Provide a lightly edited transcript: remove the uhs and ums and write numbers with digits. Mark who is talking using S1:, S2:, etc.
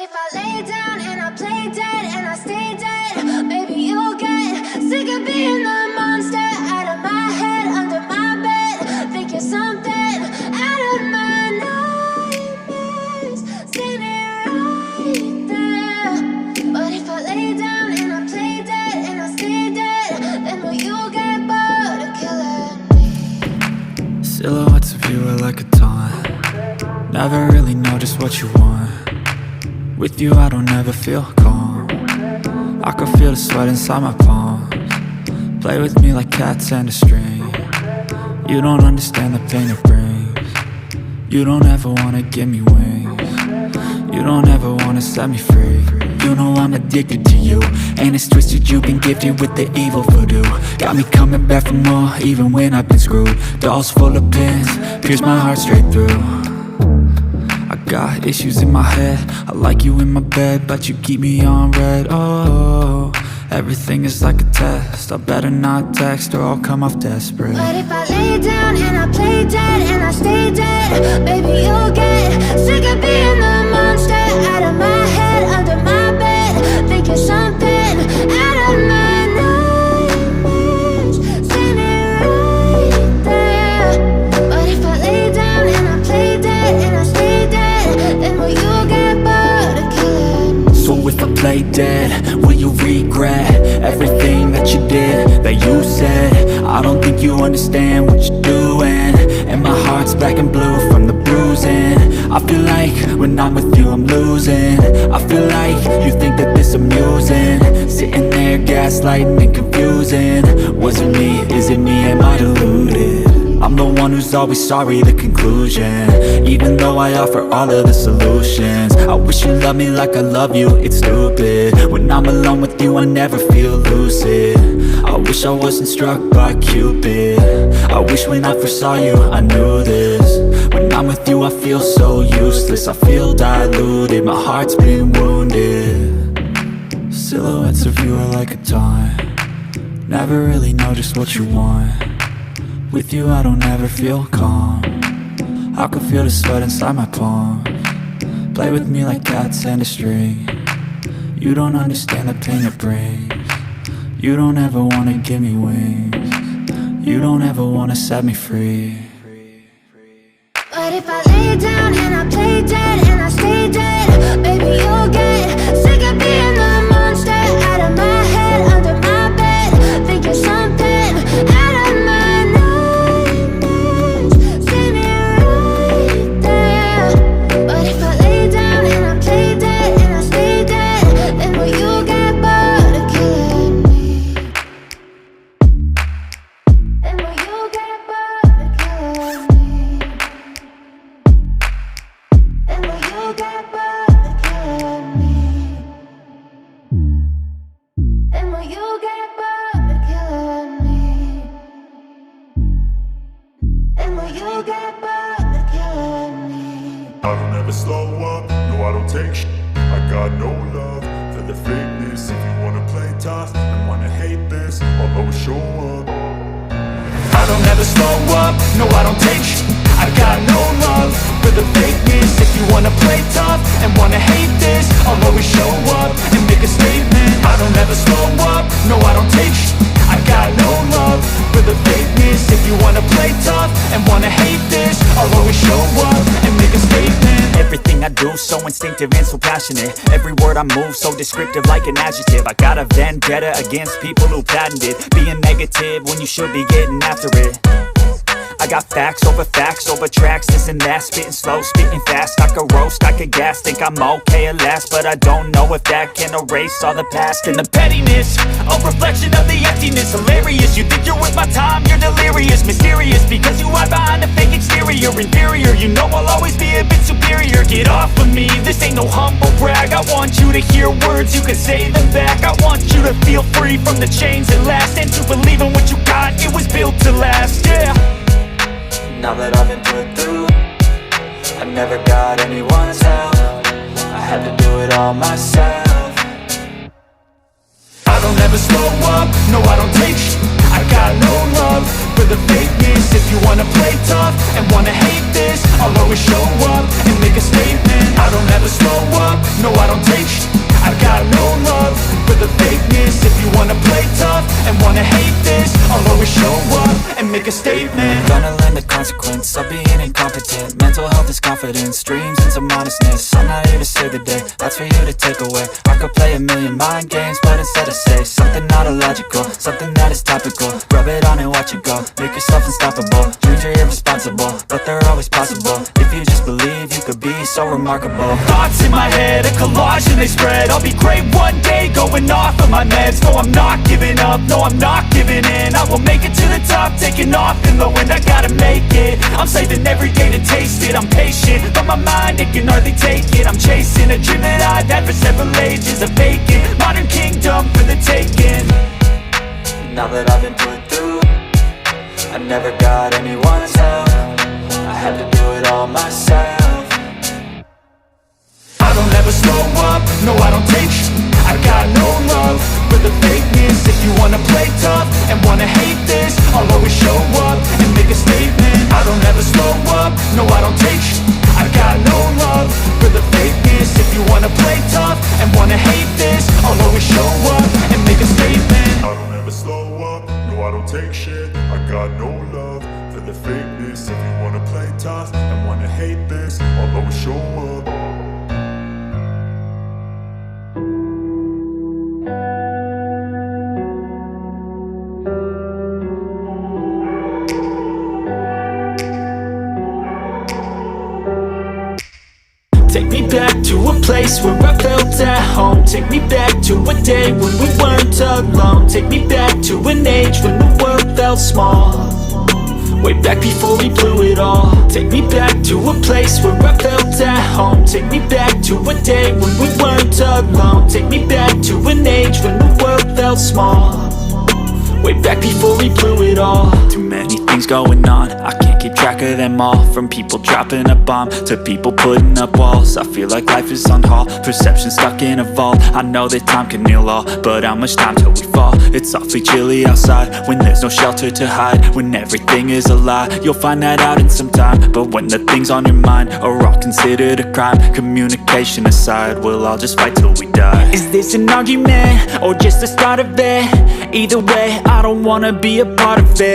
S1: if I lay down and I play dead and I stay dead, baby, you'll get sick of being the monster out of my head, under my bed. Think you're something out of my nightmares, standing right there. But if I lay down and I play dead and I stay dead, then will you get bored of killing me?
S2: Silhouettes of you are like a taunt. Never really know just what you want. With you I don't ever feel calm. I can feel the sweat inside my palms. Play with me like cats and a string. You don't understand the pain it brings. You don't ever wanna give me wings. You don't ever wanna set me free. You know I'm addicted to you, and it's twisted, you've been gifted with the evil voodoo. Got me coming back for more, even when I've been screwed. Dolls full of pins, pierce my heart straight through. I got issues in my head, I like you in my bed, but you keep me on red. Oh, everything is like a test, I better not text or I'll come off desperate.
S1: But if I lay down and I play dead and I stay dead, baby, you'll get sick of being the monster out of my head, under my bed. Think you're something out of my nightmares, standing right there. But if I lay down and I play dead and I stay dead, then will you get bored of killing me?
S2: So if I play dead, will you regret everything that you did, that you said? I don't think you understand what you're doing, and my heart's black and blue from the bruising. I feel like when I'm with you I'm losing. I feel like you think that this amusing, sitting there gaslighting and confusing. Was it me? Is it me? Am I deluded? I'm the one who's always sorry, the conclusion, even though I offer all of the solutions. I wish you loved me like I love you, it's stupid. When I'm alone with you I never feel lucid. I wish I wasn't struck by Cupid. I wish when I first saw you I knew this. When I'm with you I feel so useless, I feel diluted, my heart's been wounded. Silhouettes of you are like a taunt. Never really know just what you want. With you I don't ever feel calm. I can feel the sweat inside my palms. Play with me like cats and a string. You don't understand the pain it brings. You don't ever wanna give me wings. You don't ever wanna set me free.
S1: But if I lay down and I play dead and I stay dead, baby, you'll get sick of being the monster out of my head, under my bed. Think you're something out of my nightmares, standing right there. But if I lay down and I play dead and I stay dead, then will you get bored of killing me? Then will you get bored of killing me? And will you get bored of killing me? And will you get bored of killing me? And will you get bored of killing me?
S3: I don't ever slow up, no I don't take shit. I got no love for the fakeness. If you wanna play tough and wanna hate this, I'll always show up.
S2: I don't ever slow up, no I don't take shit. I got no love for the fakeness. If you wanna play tough and wanna hate this, I'll always show up and make a statement. I don't ever slow up, no I don't take shit. I got no love for the fakeness. If you wanna play tough and wanna hate this, I'll always show up and make a statement. Everything I do so instinctive and so passionate. Every word I move so descriptive like an adjective. I got a vendetta against people who patented being negative when you should be getting after it. I got facts over tracks, this and that. Spitting slow, spitting fast, I could roast, I could gas. Think I'm okay at last, but I don't know if that can erase all the past. And the pettiness, a reflection of the emptiness. Hilarious, you think you're with my time, you're delirious. Mysterious, because you hide behind a fake exterior. Inferior, you know I'll always be a bit superior. Get off of me, this ain't no humble brag. I want you to hear words, you can say them back. I want you to feel free from the chains that last, and to believe in what you got, it was built to last, yeah. Now that I've been put through, I never got anyone's help. I had to do it all myself. I don't ever slow up, no I don't take shit. I got no love for the fakeness. If you wanna play tough and wanna hate this, I'll always show up and make a statement. I don't ever slow up, no I don't take sh*t. I got no love for the fakeness. If you wanna play tough and wanna hate this, I'll always show up and make a statement.
S4: Gonna learn the consequence of being incompetent. Mental health is confidence, dreams and some honestness. I'm not here to save the day, that's for you to take away. I could play a million mind games, but instead I say something not illogical, something that is topical. Rub it on and watch it go, make yourself unstoppable. Dreams are irresponsible, but they're always possible. If you just believe, you could be so remarkable.
S2: Thoughts in my head, a collage and they spread. I'll be great one day, going off of my meds. No, I'm not giving up, no, I'm not giving in. I will make it to the top, taking off in the wind. I gotta make it, I'm saving every day to taste it. I'm patient, but my mind, it can hardly take it. I'm chasing a dream that I've had for several ages. A vacant, modern kingdom for the taking.
S4: Now that I've been put through, I never got anyone's help. I had to do it all myself.
S2: I don't ever slow up, no I don't take sh*t. I got no love for the fakeness. If you wanna play tough and wanna hate this, I'll always show up and make a statement. I don't ever slow up, no I don't take sh*t. I got no love for the fakeness. If you wanna play tough and wanna hate this, I'll always show up and make a statement.
S3: I don't ever slow up, no I don't take shit. I got no love for the fakeness. If you wanna play tough and wanna hate this, I'll always show up.
S2: Take me back to a place where I felt at home. Take me back to a day when we weren't alone. Take me back to an age when the world felt small. Way back before we blew it all. Take me back to a place where I felt at home. Take me back to a day when we weren't alone. Take me back to an age when the world felt small. Way back before we blew it all. Too many things going on, I can't keep track of them all. From people dropping a bomb to people putting up walls. I feel like life is on hold, perception stuck in a vault. I know that time can heal all, but how much time till we fall? It's awfully chilly outside, when there's no shelter to hide. When everything is a lie, you'll find that out in some time. But when the things on your mind are all considered a crime, communication aside, we'll all just fight till we die. Is this an argument, or just the start of it? Either way, I don't wanna be a part of it.